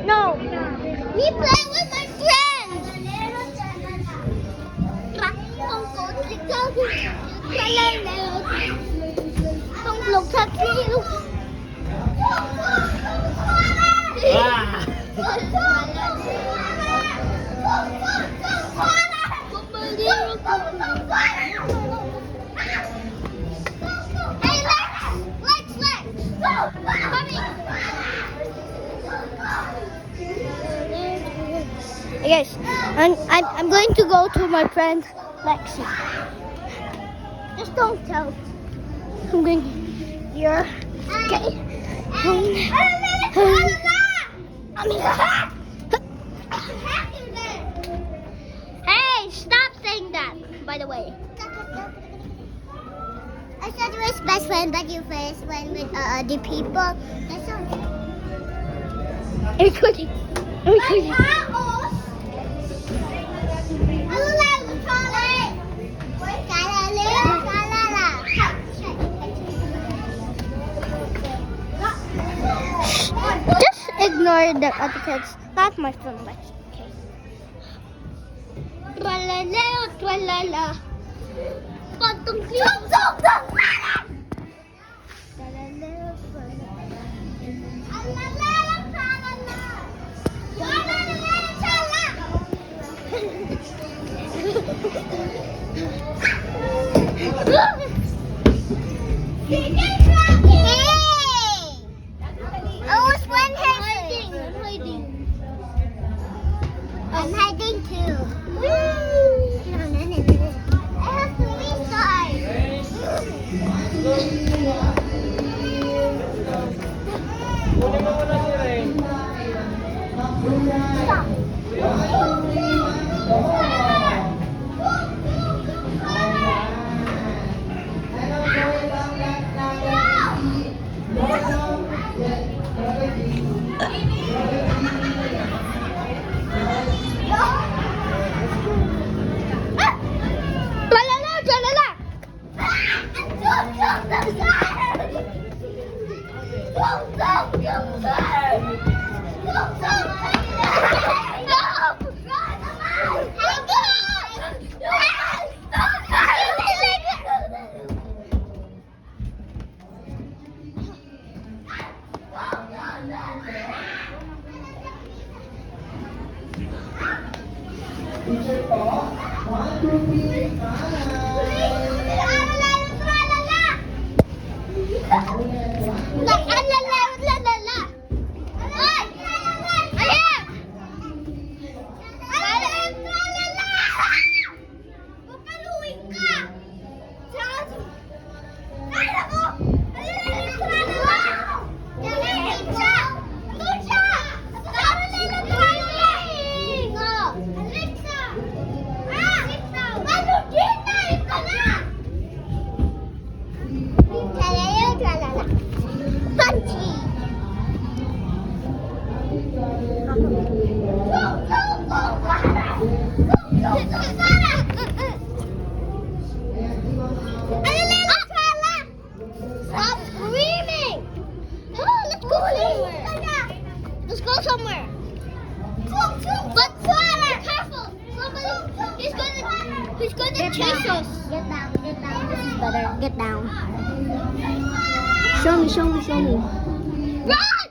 No. We play with my friends. Không lục thật luôn. Yes, I'm going to go to my friend Lexi. Just don't tell. I'm going here. Okay. Hey, stop saying that, by the way. I said you was best friend, but you first went with other people. That's okay. I'm recording. I'm recording. Just ignore the other kids. Not my friend, okay. Tralala, tralala. Pantong clean. I'm hiding too. I have to Stop screaming! Oh, let's go somewhere. Let's go somewhere. But careful! Somebody, he's gonna chase us. Get down, this is better. Get down. Show me. Run!